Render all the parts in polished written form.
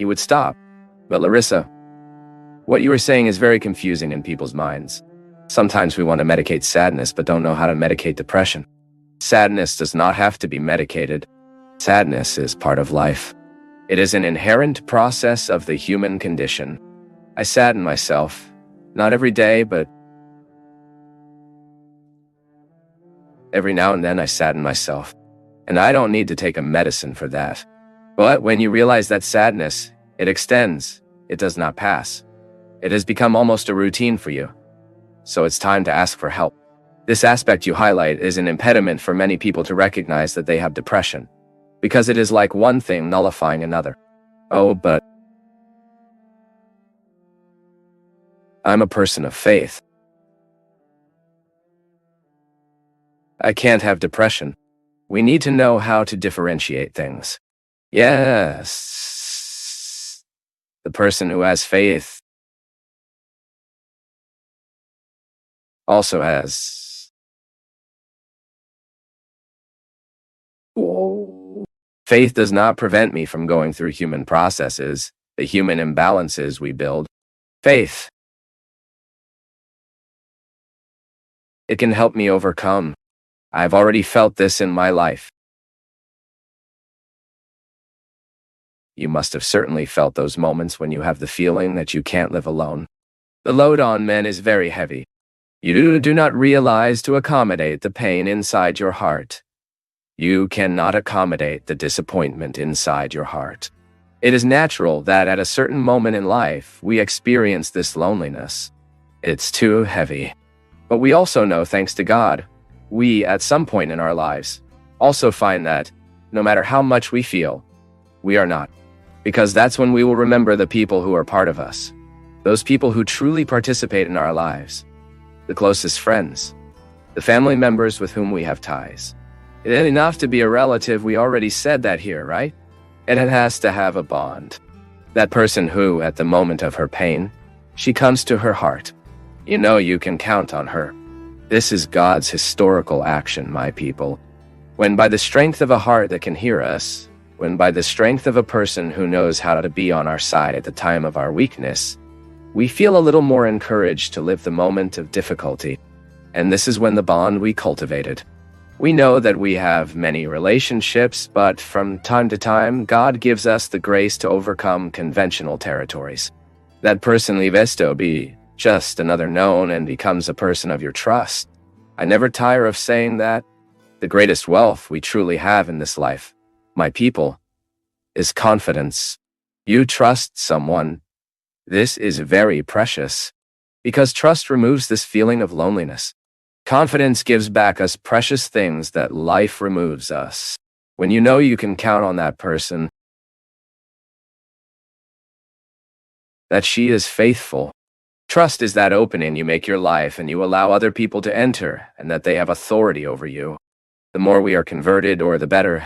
he would stop. But Larissa, what you were saying is very confusing in people's minds. Sometimes we want to medicate sadness but don't know how to medicate depression. Sadness does not have to be medicated. Sadness is part of life. It is an inherent process of the human condition. I sadden myself, not every day, but every now and then I sadden myself. And I don't need to take a medicine for that. But when you realize that sadness, it extends, it does not pass. It has become almost a routine for you. So it's time to ask for help. This aspect you highlight is an impediment for many people to recognize that they have depression, because it is like one thing nullifying another. Oh, but I'm a person of faith. I can't have depression. We need to know how to differentiate things. Yes. The person who has faith also has. Whoa. Faith does not prevent me from going through human processes, the human imbalances we build. Faith. It can help me overcome. I've already felt this in my life. You must have certainly felt those moments when you have the feeling that you can't live alone. The load on men is very heavy. You do not realize to accommodate the pain inside your heart. You cannot accommodate the disappointment inside your heart. It is natural that at a certain moment in life, we experience this loneliness. It's too heavy. But we also know, thanks to God, we, at some point in our lives, also find that, no matter how much we feel, we are not. Because that's when we will remember the people who are part of us. Those people who truly participate in our lives. The closest friends, the family members with whom we have ties. It ain't enough to be a relative, we already said that here, right? It has to have a bond. That person who, at the moment of her pain, she comes to her heart. You know you can count on her. This is God's historical action, my people. When by the strength of a heart that can hear us, when by the strength of a person who knows how to be on our side at the time of our weakness, we feel a little more encouraged to live the moment of difficulty. And this is when the bond we cultivated. We know that we have many relationships, but from time to time, God gives us the grace to overcome conventional territories. That person leaves to be just another known and becomes a person of your trust. I never tire of saying that. The greatest wealth we truly have in this life, my people, is confidence. You trust someone. This is very precious, because trust removes this feeling of loneliness. Confidence gives back us precious things that life removes us. When you know you can count on that person, that she is faithful. Trust is that opening you make your life and you allow other people to enter and that they have authority over you. The more we are converted, or the better.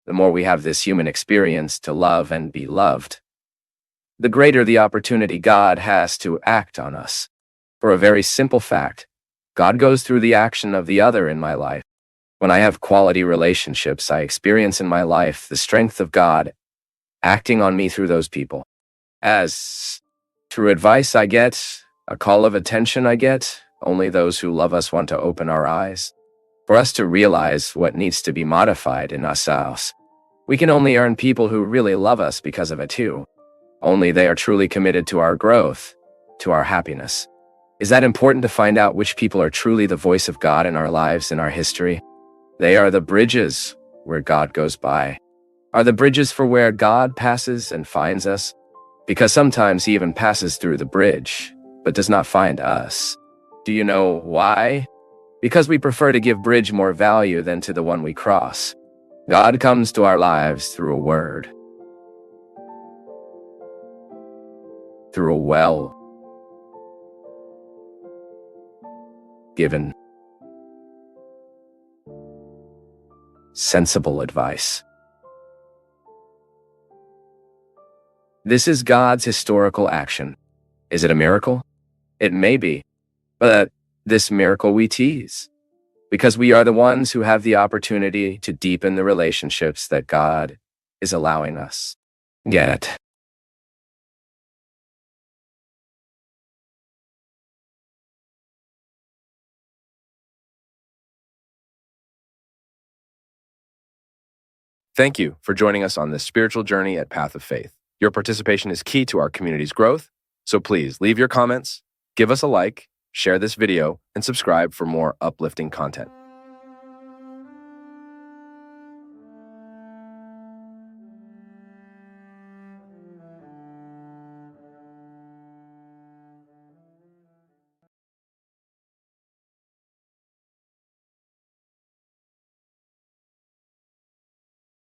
The more we have this human experience to love and be loved, the greater the opportunity God has to act on us. For a very simple fact, God goes through the action of the other in my life. When I have quality relationships, I experience in my life the strength of God acting on me through those people. As through advice I get, a call of attention I get, only those who love us want to open our eyes. For us to realize what needs to be modified in ourselves. We can only earn people who really love us because of it too. Only they are truly committed to our growth, to our happiness. Is that important to find out which people are truly the voice of God in our lives, in our history? They are the bridges where God goes by. Are the bridges for where God passes and finds us? Because sometimes he even passes through the bridge, but does not find us. Do you know why? Because we prefer to give bridge more value than to the one we cross. God comes to our lives through a word. Through a well given sensible advice. This is God's historical action. Is it a miracle? It may be, but this miracle we tease. because we are the ones who have the opportunity to deepen the relationships that God is allowing us. Get. Thank you for joining us on this spiritual journey at Path of Faith. Your participation is key to our community's growth, so please leave your comments, give us a like, share this video, and subscribe for more uplifting content.